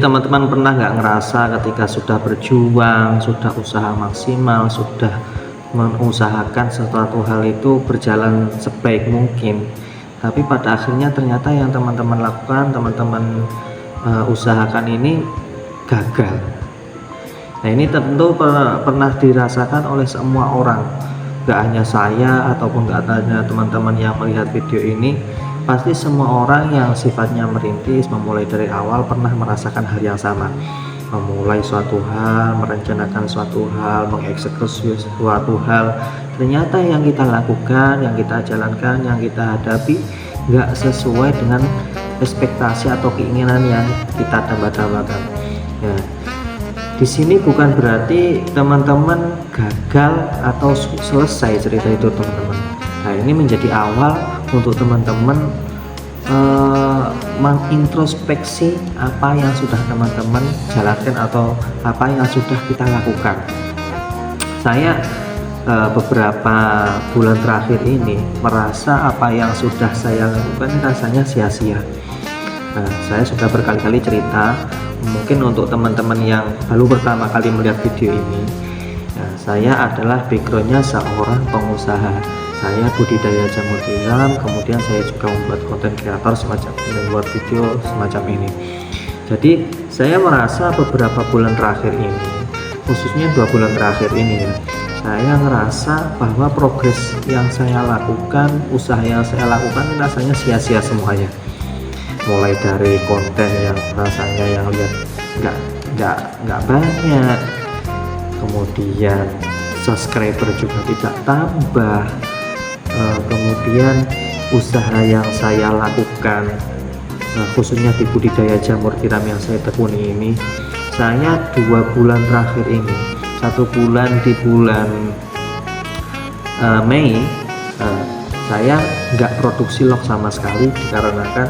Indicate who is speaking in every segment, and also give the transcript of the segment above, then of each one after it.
Speaker 1: Teman-teman pernah nggak ngerasa ketika sudah berjuang, sudah usaha maksimal, sudah mengusahakan sesuatu hal itu berjalan sebaik mungkin, tapi pada akhirnya ternyata yang teman-teman lakukan, teman-teman usahakan ini gagal. Nah, ini tentu pernah dirasakan oleh semua orang, gak hanya saya ataupun gak hanya teman-teman yang melihat video ini. Pasti semua orang yang sifatnya merintis, memulai dari awal pernah merasakan hal yang sama. Memulai suatu hal, merencanakan suatu hal, mengeksekusi suatu hal, ternyata yang kita lakukan, yang kita jalankan, yang kita hadapi gak sesuai dengan ekspektasi atau keinginan yang kita dambakan. Ya, di sini bukan berarti teman-teman gagal atau selesai cerita itu, teman-teman. Nah, ini menjadi awal untuk teman-teman mengintrospeksi apa yang sudah teman-teman jalankan atau apa yang sudah kita lakukan. Saya beberapa bulan terakhir ini merasa apa yang sudah saya lakukan rasanya sia-sia. Saya sudah berkali-kali cerita, mungkin untuk teman-teman yang baru pertama kali melihat video ini, saya adalah backgroundnya seorang pengusaha. Saya budidaya jamur tiram, kemudian saya juga membuat konten kreator semacam membuat video semacam ini. Jadi saya merasa beberapa bulan terakhir ini, khususnya 2 bulan terakhir ini ya, saya ngerasa bahwa progres yang saya lakukan, usaha yang saya lakukan rasanya sia-sia semuanya. Mulai dari konten yang rasanya yang lihat nggak banyak, kemudian subscriber juga tidak tambah, kemudian usaha yang saya lakukan khususnya di budidaya jamur tiram yang saya tekuni ini, saya 2 bulan terakhir ini, 1 bulan di bulan Mei, saya nggak produksi log sama sekali dikarenakan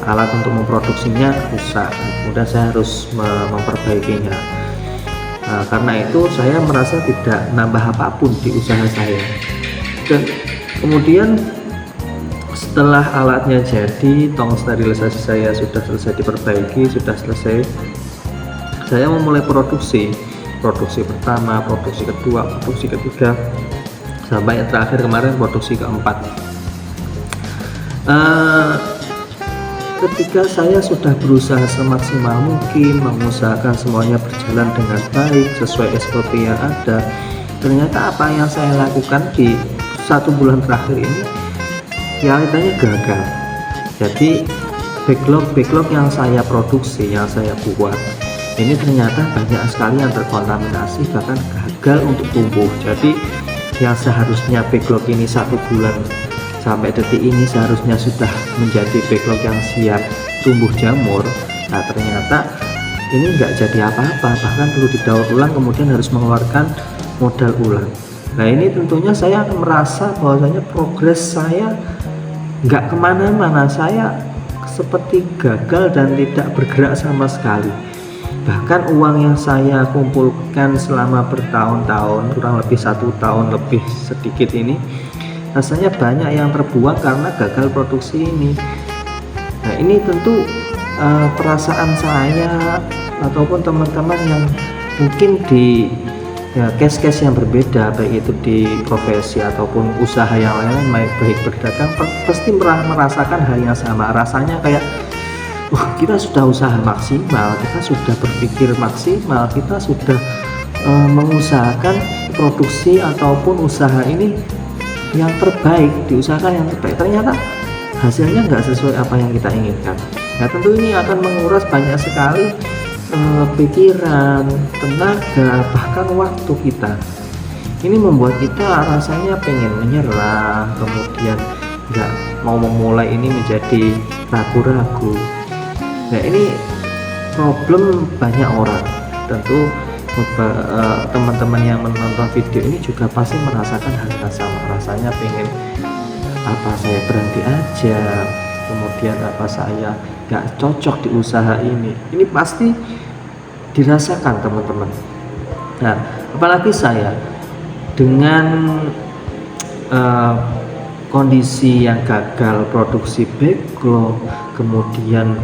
Speaker 1: alat untuk memproduksinya rusak, kemudian saya harus memperbaikinya. Karena itu saya merasa tidak nambah apapun di usaha saya. Dan kemudian setelah alatnya jadi, tong sterilisasi saya sudah selesai diperbaiki, sudah selesai, saya memulai produksi pertama, produksi kedua, produksi ketiga, sampai yang terakhir kemarin produksi keempat. Ketika saya sudah berusaha semaksimal mungkin mengusahakan semuanya berjalan dengan baik sesuai SOP yang ada, ternyata apa yang saya lakukan di 1 bulan terakhir ini realitanya gagal. Jadi backlog yang saya produksi, yang saya buat ini ternyata banyak sekali yang terkontaminasi, bahkan gagal untuk tumbuh. Jadi yang seharusnya backlog ini 1 bulan sampai detik ini seharusnya sudah menjadi backlog yang siap tumbuh jamur, nah ternyata ini nggak jadi apa-apa, bahkan perlu didaur ulang, kemudian harus mengeluarkan modal ulang. Nah, ini tentunya saya merasa bahwasanya progres saya nggak kemana-mana, saya seperti gagal dan tidak bergerak sama sekali. Bahkan uang yang saya kumpulkan selama bertahun-tahun, kurang lebih 1 tahun lebih sedikit ini, rasanya banyak yang terbuang karena gagal produksi ini. Nah, ini tentu perasaan saya ataupun teman-teman yang mungkin di case-case yang berbeda, baik itu di profesi ataupun usaha yang lain, baik berdagang, pasti merasakan hal yang sama. Rasanya kayak kita sudah usaha maksimal, kita sudah berpikir maksimal, kita sudah mengusahakan produksi ataupun usaha ini yang terbaik, diusahakan yang terbaik, ternyata hasilnya nggak sesuai apa yang kita inginkan. Nah, tentu ini akan menguras banyak sekali pikiran, tenaga, bahkan waktu kita. Ini membuat kita rasanya pengen menyerah, kemudian nggak mau memulai, ini menjadi ragu-ragu. Nah, ini problem banyak orang. Tentu teman-teman yang menonton video ini juga pasti merasakan hal yang sama. Rasanya pengen, apa saya berhenti aja, kemudian apa saya gak cocok di usaha ini pasti dirasakan teman-teman. Nah, apalagi saya dengan kondisi yang gagal produksi backlog, kemudian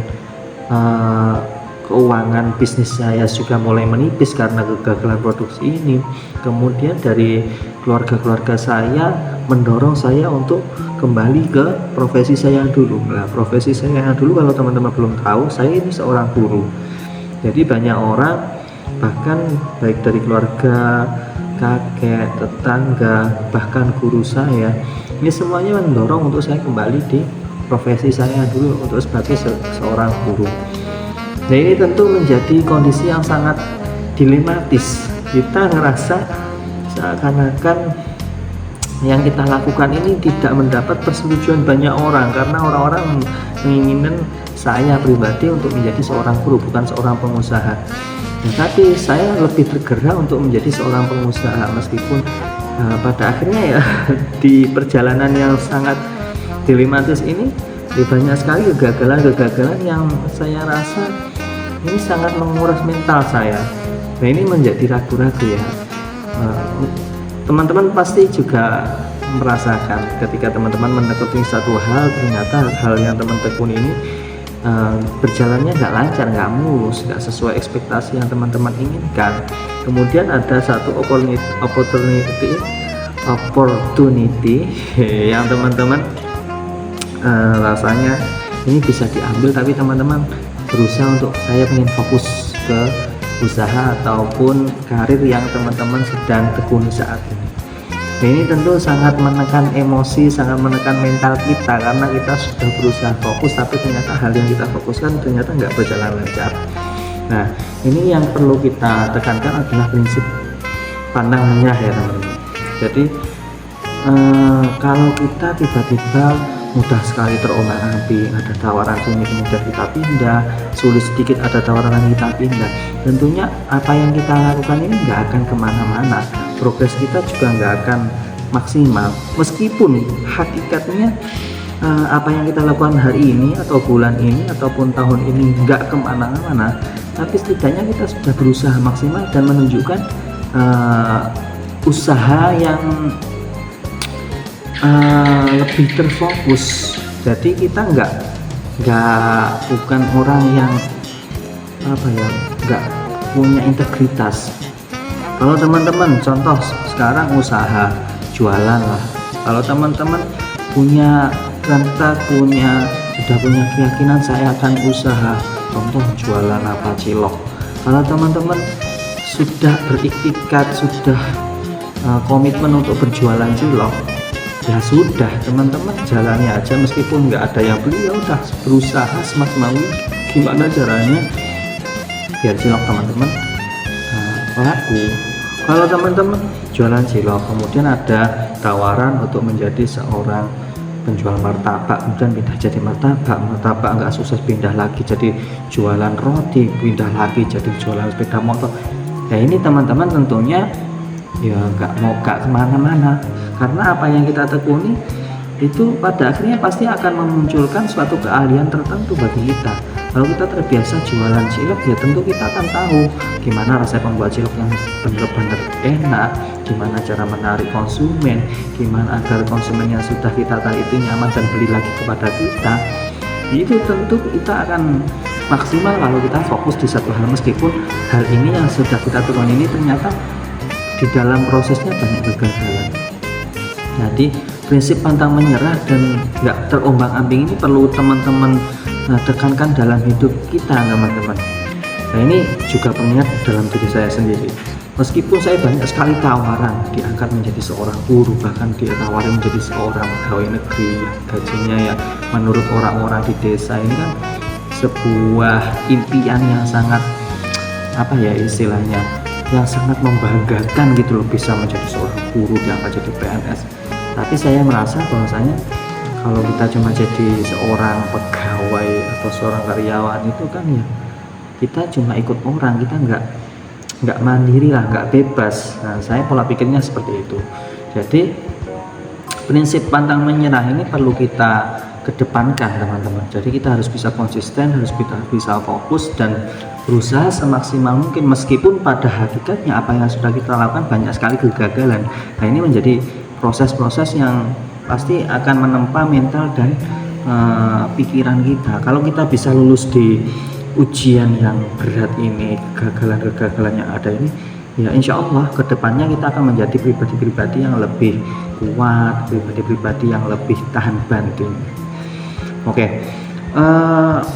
Speaker 1: keuangan bisnis saya juga mulai menipis karena kegagalan produksi ini. Kemudian dari keluarga-keluarga saya mendorong saya untuk kembali ke profesi saya dulu. Nah, profesi saya dulu kalau teman-teman belum tahu, saya ini seorang guru. Jadi banyak orang, bahkan baik dari keluarga, kakek, tetangga, bahkan guru saya, ini semuanya mendorong untuk saya kembali di profesi saya dulu untuk sebagai seorang guru. Nah, ini tentu menjadi kondisi yang sangat dilematis. Kita ngerasa seakan-akan yang kita lakukan ini tidak mendapat persetujuan banyak orang, karena orang-orang menginginkan saya pribadi untuk menjadi seorang guru, bukan seorang pengusaha. Nah, tapi saya lebih tergerak untuk menjadi seorang pengusaha, meskipun pada akhirnya ya di perjalanan yang sangat dilematis ini banyak sekali kegagalan-kegagalan yang saya rasa ini sangat menguras mental saya. Nah, ini menjadi ragu-ragu ya. Teman-teman pasti juga merasakan ketika teman-teman menekuni satu hal, ternyata hal yang teman tekuni ini berjalannya nggak lancar, nggak mulus, nggak sesuai ekspektasi yang teman-teman inginkan. Kemudian ada satu opportunity yang teman-teman rasanya ini bisa diambil, tapi teman-teman berusaha untuk saya ingin fokus ke usaha ataupun karir yang teman-teman sedang tekuni saat ini. Nah, ini tentu sangat menekan emosi, sangat menekan mental kita, karena kita sudah berusaha fokus tapi ternyata hal yang kita fokuskan ternyata nggak berjalan lancar. Nah, ini yang perlu kita tekankan adalah prinsip pandang menyerah ya teman-teman. Jadi kalau kita tiba-tiba mudah sekali terombang-ambing, ada tawaran sini kemudian kita pindah, sulit sedikit ada tawaran lagi kita pindah, tentunya apa yang kita lakukan ini nggak akan kemana-mana, progres kita juga nggak akan maksimal. Meskipun hakikatnya apa yang kita lakukan hari ini atau bulan ini ataupun tahun ini nggak kemana-mana, tapi setidaknya kita sudah berusaha maksimal dan menunjukkan usaha yang lebih terfokus. Jadi kita bukan orang yang nggak punya integritas. Kalau teman-teman contoh sekarang usaha jualan lah, kalau teman-teman punya sudah punya keyakinan saya akan usaha, contoh jualan apa, cilok. Kalau teman-teman sudah beriktikat, sudah komitmen untuk berjualan cilok, ya sudah teman-teman jalani aja, meskipun nggak ada yang beli, ya udah berusaha semaksimal gimana caranya biar cilok teman-teman laku. Kalau teman-teman jualan cilok kemudian ada tawaran untuk menjadi seorang penjual martabak, kemudian pindah jadi martabak nggak sukses, pindah lagi jadi jualan roti, pindah lagi jadi jualan sepeda motor. Nah, ini teman-teman tentunya ya nggak kemana-mana, karena apa yang kita tekuni itu pada akhirnya pasti akan memunculkan suatu keahlian tertentu bagi kita. Kalau kita terbiasa jualan cilok, ya tentu kita akan tahu gimana rasanya membuat cilok yang benar-benar enak, gimana cara menarik konsumen, gimana agar konsumen yang sudah kita tarik itu nyaman dan beli lagi kepada kita. Itu tentu kita akan maksimal kalau kita fokus di satu hal, meskipun hal ini yang sudah kita tekuni ini ternyata di dalam prosesnya banyak kegagalan. Jadi prinsip pantang menyerah dan nggak terombang-ambing ini perlu teman-teman tekankan dalam hidup kita teman-teman. Nah, ini juga pengingat dalam diri saya sendiri. Meskipun saya banyak sekali tawaran diangkat menjadi seorang guru, bahkan ditawarin menjadi seorang pegawai negeri, gajinya ya menurut orang-orang di desa, ini kan sebuah impian yang sangat istilahnya yang sangat membanggakan gitu loh, bisa menjadi seorang guru, diangkat jadi PNS. Tapi saya merasa bahwasanya kalau kita cuma jadi seorang pegawai atau seorang karyawan itu kan ya kita cuma ikut orang, kita nggak mandiri lah, nggak bebas. Nah, saya pola pikirnya seperti itu. Jadi prinsip pantang menyerah ini perlu kita kedepankan teman-teman. Jadi kita harus bisa konsisten, harus bisa fokus dan berusaha semaksimal mungkin, meskipun pada hakikatnya apa yang sudah kita lakukan banyak sekali kegagalan. Nah, ini menjadi proses-proses yang pasti akan menempa mental dan pikiran kita. Kalau kita bisa lulus di ujian yang berat ini, kegagalan-kegagalan yang ada ini, ya insya Allah kedepannya kita akan menjadi pribadi-pribadi yang lebih kuat, pribadi-pribadi yang lebih tahan banting. Oke,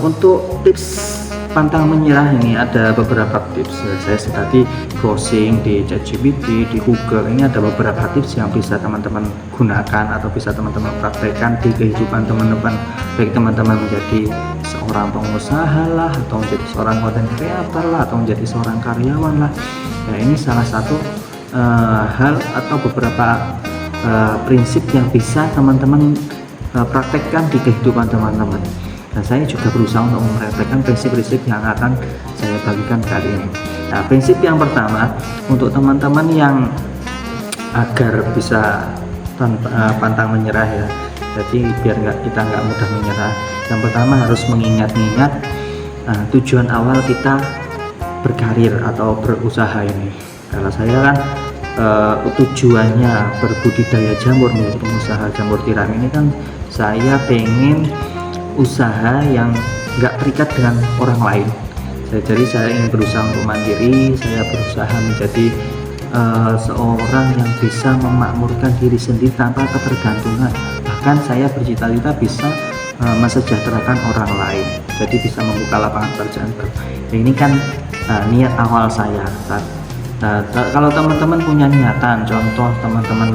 Speaker 1: untuk tips pantang menyerah ini ada beberapa tips. Saya tadi browsing di ChatGPT, di Google, ini ada beberapa tips yang bisa teman-teman gunakan atau bisa teman-teman praktekkan di kehidupan teman-teman, baik teman-teman menjadi seorang pengusaha lah, atau menjadi seorang content creator lah, atau menjadi seorang karyawan lah. Ya, ini salah satu hal atau beberapa prinsip yang bisa teman-teman praktekkan di kehidupan teman-teman. Dan saya juga berusaha untuk mempraktekkan prinsip-prinsip yang akan saya bagikan kali ini. Nah, prinsip yang pertama untuk teman-teman yang agar bisa pantang menyerah ya. Jadi biar kita nggak mudah menyerah. Yang pertama harus mengingat-ingat tujuan awal kita berkarir atau berusaha ini. Kalau saya kan tujuannya berbudidaya jamur, menjadi pengusaha jamur tiram ini kan saya pengen usaha yang nggak terikat dengan orang lain. Jadi saya ingin berusaha untuk mandiri, saya berusaha menjadi seorang yang bisa memakmurkan diri sendiri tanpa ketergantungan. Bahkan saya bercita-cita bisa mensejahterakan orang lain, jadi bisa membuka lapangan pekerjaan baru. Ini kan niat awal saya. Nah, kalau teman-teman punya niatan, contoh teman-teman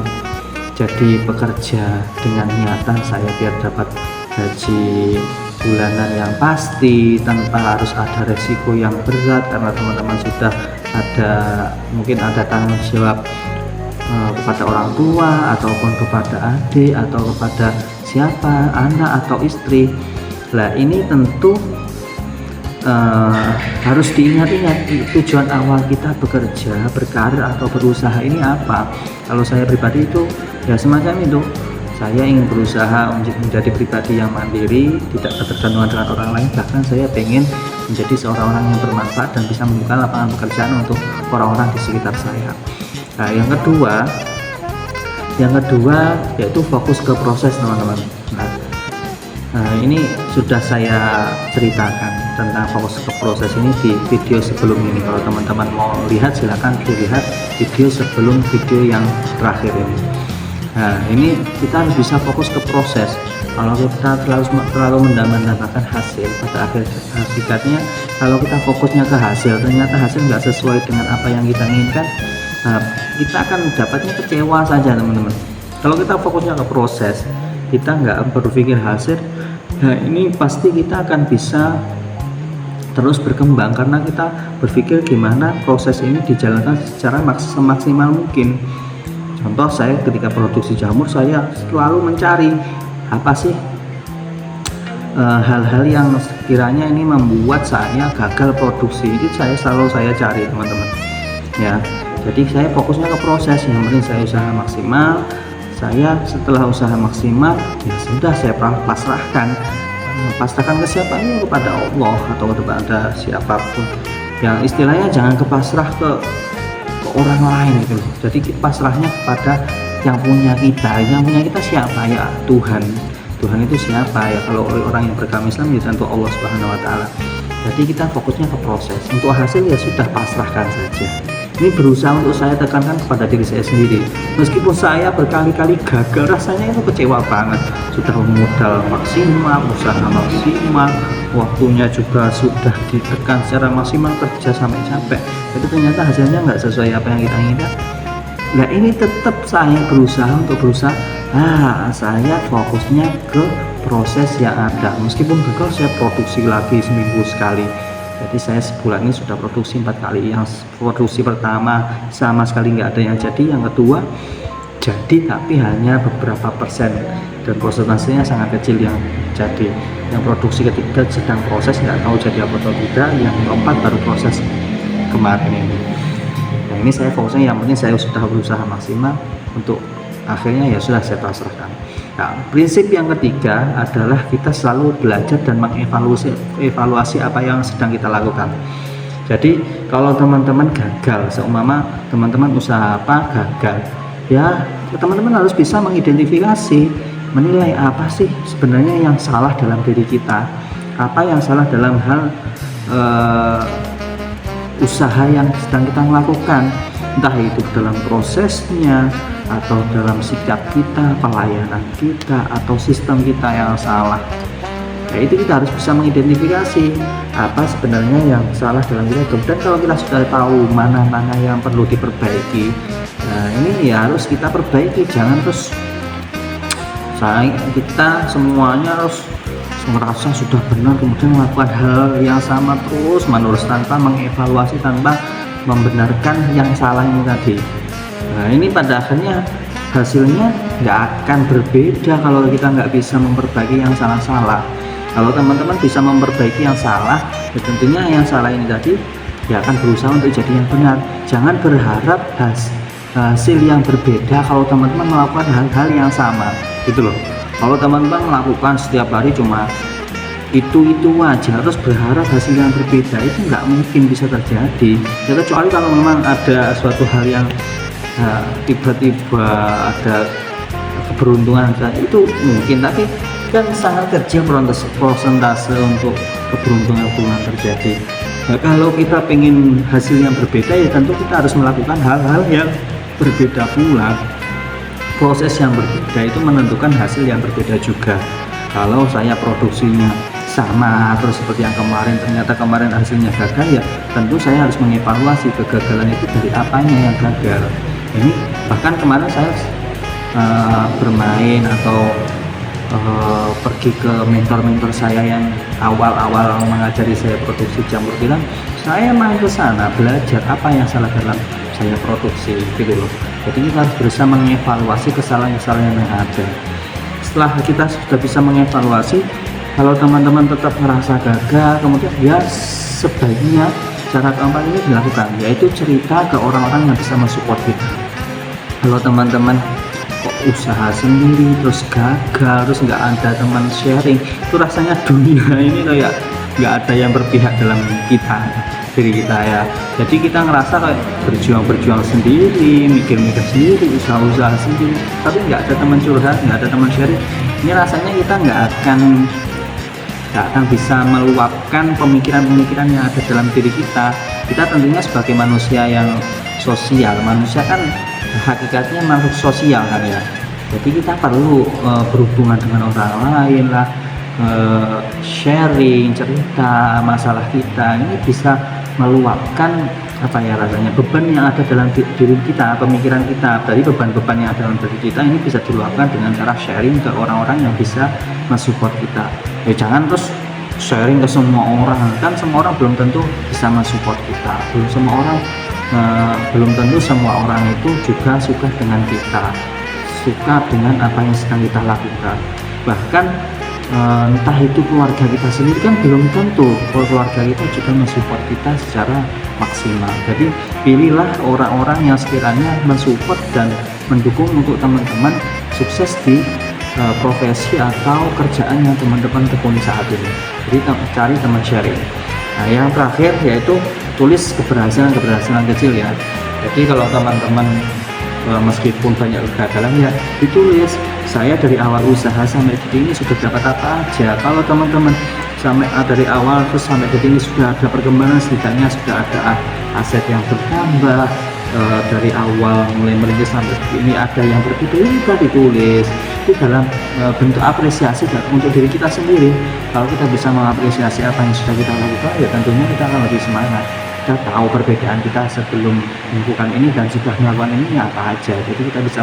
Speaker 1: jadi pekerja dengan niatan saya biar dapat gaji bulanan yang pasti tanpa harus ada resiko yang berat, karena teman-teman sudah mungkin ada tanggung jawab kepada orang tua ataupun kepada adik atau kepada siapa, anak atau istri. Nah, ini tentu harus diingat-ingat tujuan awal kita bekerja, berkarir atau berusaha ini apa. Kalau saya pribadi itu ya semacam itu. Saya ingin berusaha menjadi pribadi yang mandiri, tidak ketergantungan dengan orang lain. Bahkan saya pengen menjadi seorang orang yang bermanfaat dan bisa membuka lapangan pekerjaan untuk orang-orang di sekitar saya. Nah, yang kedua yaitu fokus ke proses, teman-teman. Nah, ini sudah saya ceritakan tentang fokus ke proses ini di video sebelum ini. Kalau teman-teman mau lihat, silahkan dilihat video sebelum video yang terakhir ini. Nah, ini kita harus bisa fokus ke proses. Kalau kita terlalu mendambakan hasil, pada hakikatnya kalau kita fokusnya ke hasil, ternyata hasil nggak sesuai dengan apa yang kita inginkan, kita akan dapatnya kecewa saja, teman-teman. Kalau kita fokusnya ke proses, kita nggak berpikir hasil, nah ini pasti kita akan bisa terus berkembang, karena kita berpikir gimana proses ini dijalankan secara semaksimal mungkin. Contoh, saya ketika produksi jamur, saya selalu mencari apa sih hal-hal yang sekiranya ini membuat saya gagal produksi. Itu selalu saya cari, teman-teman ya. Jadi saya fokusnya ke proses, yang penting saya usaha maksimal. Saya setelah usaha maksimal ya sudah, saya pasrahkan ke siapa, ini kepada Allah atau kepada siapapun. Yang istilahnya jangan kepasrah ke orang lain gitu. Jadi pasrahnya kepada yang punya kita. Yang punya kita siapa? Ya Tuhan. Tuhan itu siapa ya? Kalau orang yang beragama Islam ya tentu Allah Subhanahu wa taala. Jadi kita fokusnya ke proses. Untuk hasil ya sudah pasrahkan saja. Ini berusaha untuk saya tekankan kepada diri saya sendiri. Meskipun saya berkali-kali gagal, rasanya itu kecewa banget. Sudah modal maksimal, usaha maksimal, waktunya juga sudah ditekan secara maksimal, kerja sampai capek, tapi ternyata hasilnya nggak sesuai apa yang kita inginkan. Nah, ini tetap saya berusaha. Saya fokusnya ke proses yang ada. Meskipun gagal, saya produksi lagi seminggu sekali. Jadi saya sebulan ini sudah produksi 4 kali. Yang produksi pertama sama sekali nggak ada yang jadi, yang kedua jadi tapi hanya beberapa persen, dan persentasenya sangat kecil yang jadi. Yang produksi ketiga sedang proses, nggak tahu jadi apa atau tidak. Yang keempat baru proses kemarin ini. Nah, ini saya fokusnya, yang penting saya sudah berusaha maksimal, untuk akhirnya ya sudah saya pasrahkan. Nah, prinsip yang ketiga adalah kita selalu belajar dan mengevaluasi apa yang sedang kita lakukan. Jadi kalau teman-teman gagal, seumpama teman-teman usaha apa gagal, ya teman-teman harus bisa mengidentifikasi, menilai apa sih sebenarnya yang salah dalam diri kita, apa yang salah dalam hal eh, usaha yang sedang kita lakukan, entah itu dalam prosesnya atau dalam sikap kita, pelayanan kita, atau sistem kita yang salah. Ya, itu kita harus bisa mengidentifikasi apa sebenarnya yang salah dalam diri kita. Dan kalau kita sudah tahu mana-mana yang perlu diperbaiki, nah ini ya harus kita perbaiki. Jangan terus kita semuanya harus merasa sudah benar kemudian melakukan hal yang sama terus menerus tanpa mengevaluasi, tanpa membenarkan yang salah ini tadi. Nah ini pada akhirnya hasilnya nggak akan berbeda kalau kita nggak bisa memperbaiki yang salah-salah. Kalau teman-teman bisa memperbaiki yang salah, ya tentunya yang salah ini tadi ya akan berusaha untuk jadi yang benar. Jangan berharap hasil yang berbeda kalau teman-teman melakukan hal-hal yang sama, gitu loh. Kalau teman-teman melakukan setiap hari cuma itu aja terus berharap hasil yang berbeda, itu nggak mungkin bisa terjadi ya, kecuali kalau memang ada suatu hal yang tiba-tiba ada keberuntungan, itu mungkin, tapi kan sangat kecil persentase untuk keberuntungan terjadi. Nah, kalau kita pengen hasil yang berbeda ya tentu kita harus melakukan hal-hal yang berbeda pula. Proses yang berbeda itu menentukan hasil yang berbeda juga. Kalau saya produksinya sama terus seperti yang kemarin, ternyata kemarin hasilnya gagal, ya tentu saya harus mengevaluasi kegagalan itu dari apanya yang gagal. Ini bahkan kemarin saya bermain atau pergi ke mentor-mentor saya yang awal-awal mengajari saya produksi jamur tiram. Saya main ke sana belajar apa yang salah dalam saya produksi, gitu loh. Jadi kita harus berusaha mengevaluasi kesalahan-kesalahan yang ada. Setelah kita sudah bisa mengevaluasi, kalau teman-teman tetap merasa gagal, kemudian ya sebaiknya cara keempat ini dilakukan, yaitu cerita ke orang-orang yang bisa mensupport kita. Kalau teman-teman kok usaha sendiri terus gagal, terus nggak ada teman sharing, itu rasanya dunia ini kayak nggak ada yang berpihak dalam diri kita ya. Jadi kita ngerasa kayak berjuang sendiri, mikir-mikir sendiri, usaha sendiri, tapi nggak ada teman curhat, nggak ada teman sharing. Ini rasanya kita nggak akan bisa meluapkan pemikiran-pemikiran yang ada dalam diri kita. Kita tentunya sebagai manusia yang sosial, manusia kan hakikatnya makhluk sosial kan ya. Jadi kita perlu berhubungan dengan orang lain lah, sharing cerita masalah kita, ini bisa meluapkan apa ya rasanya beban yang ada dalam diri kita, pemikiran kita. Dari beban-beban yang ada dalam diri kita ini bisa diluapkan dengan cara sharing ke orang-orang yang bisa mensupport kita. Ya jangan terus sharing ke semua orang, kan semua orang belum tentu bisa mensupport kita, belum tentu semua orang itu juga suka dengan kita, suka dengan apa yang sedang kita lakukan. Bahkan entah itu keluarga kita sendiri kan belum tentu keluarga kita juga mensupport kita secara maksimal. Jadi pilihlah orang-orang yang sekiranya mensupport dan mendukung untuk teman-teman sukses di profesi atau kerjaan yang teman-teman tekuni saat ini. Jadi cari teman sharing. Nah yang terakhir yaitu tulis keberhasilan kecil ya. Jadi kalau teman-teman meskipun banyak kegagalan ya ditulis, saya dari awal usaha sampai detik ini sudah dapat apa aja. Kalau teman-teman dari awal terus sampai detik ini sudah ada perkembangan, setidaknya sudah ada aset yang bertambah, dari awal mulai merintis sampai detik ini ada yang berbeda, kita ditulis itu dalam bentuk apresiasi untuk diri kita sendiri. Kalau kita bisa mengapresiasi apa yang sudah kita lakukan, ya tentunya kita akan lebih semangat. Kita tahu perbedaan kita sebelum melakukan ini dan sudah melakukan ini apa aja. Jadi kita bisa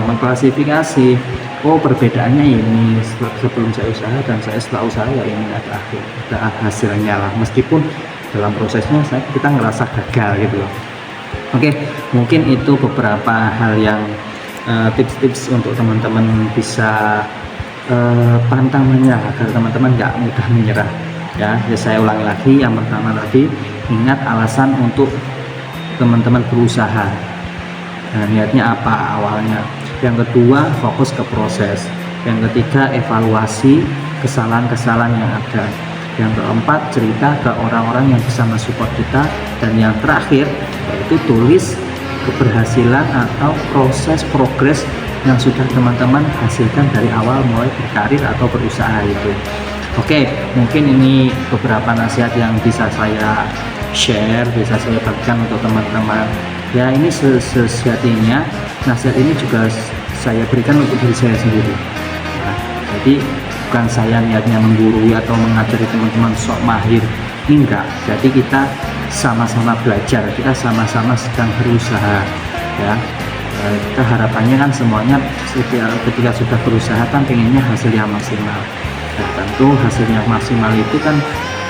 Speaker 1: mengklasifikasi, oh perbedaannya ini sebelum saya usaha dan saya setelah usaha ya ini ada hasilnya lah, meskipun dalam prosesnya kita ngerasa gagal gitu loh. Oke, mungkin itu beberapa hal yang tips-tips untuk teman-teman bisa pantang menyerah, agar teman-teman nggak mudah menyerah ya. Saya ulangi lagi, yang pertama tadi, ingat alasan untuk teman-teman berusaha. Nah, niatnya apa awalnya. Yang kedua, fokus ke proses. Yang ketiga, evaluasi kesalahan-kesalahan yang ada. Yang keempat, cerita ke orang-orang yang bisa mensupport kita. Dan yang terakhir, yaitu tulis keberhasilan atau proses progres yang sudah teman-teman hasilkan dari awal mulai berkarir atau berusaha itu.
Speaker 2: Oke, mungkin ini beberapa nasihat yang bisa saya share, bisa saya bagikan untuk teman-teman. Ya, ini sejatinya nasihat ini juga saya berikan untuk diri saya sendiri. Nah, jadi bukan saya niatnya menggurui atau mengajari teman-teman sok mahir, enggak. Jadi kita sama-sama belajar, kita sama-sama sedang berusaha, ya. Kita harapannya kan semuanya ketika sudah berusaha kan pengennya hasil yang maksimal. Nah, tentu hasil yang maksimal itu kan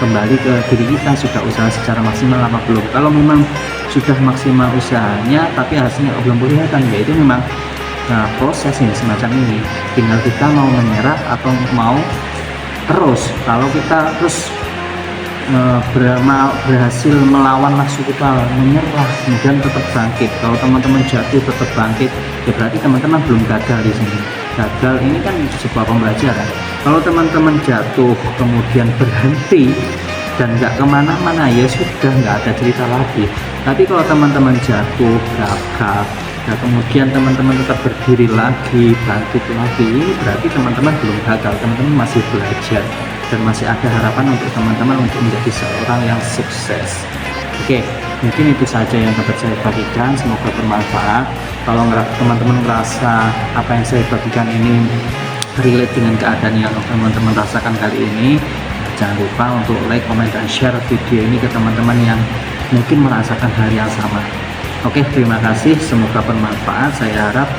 Speaker 2: kembali ke diri kita, sudah usaha secara maksimal apa belum. Kalau memang sudah maksimal usahanya tapi hasilnya belum kelihatan, ya itu memang prosesnya semacam ini. Tinggal kita mau menyerah atau mau terus. Kalau kita terus berhasil melawan nafsu kita, menyerah, kemudian tetap bangkit. Kalau teman-teman jatuh tetap bangkit, ya berarti teman-teman belum gagal di sini. Gagal ini kan sebuah pembelajaran. Kalau teman-teman jatuh kemudian berhenti dan nggak kemana-mana, ya sudah, nggak ada cerita lagi. Tapi kalau teman-teman jatuh, gagal, nah kemudian teman-teman tetap berdiri lagi, bangkit lagi, ini berarti teman-teman belum gagal, teman-teman masih belajar dan masih ada harapan untuk teman-teman untuk menjadi seorang yang sukses. Oke, mungkin itu saja yang dapat saya bagikan, semoga bermanfaat. Kalau teman-teman merasa apa yang saya bagikan ini relate dengan keadaan yang teman-teman rasakan kali ini, jangan lupa untuk like, comment, dan share video ini ke teman-teman yang mungkin merasakan hal yang sama. Oke, terima kasih, semoga bermanfaat. Saya harap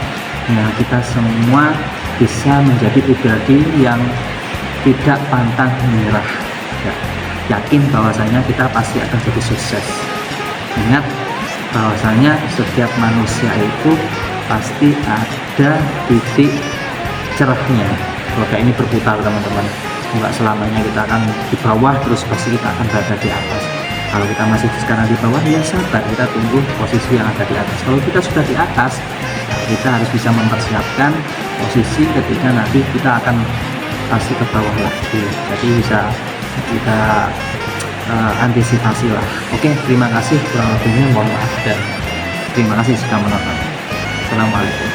Speaker 2: ya, kita semua bisa menjadi pribadi yang tidak pantang menyerah, ya, yakin bahwasanya kita pasti akan jadi sukses. Ingat bahwasanya setiap manusia itu pasti ada titik cerahnya. Roda ini berputar teman-teman, enggak selamanya kita akan di bawah terus pasti kita akan berada di atas. Kalau kita masih sekarang di bawah, ya sabar, kita tunggu posisi yang ada di atas. Kalau kita sudah di atas, kita harus bisa mempersiapkan posisi ketika nanti kita akan pasti ke bawah lagi, jadi bisa kita antisipasi lah. Oke, terima kasih, kurang lebihnya mohon maaf dan terima kasih sudah menonton. Assalamualaikum.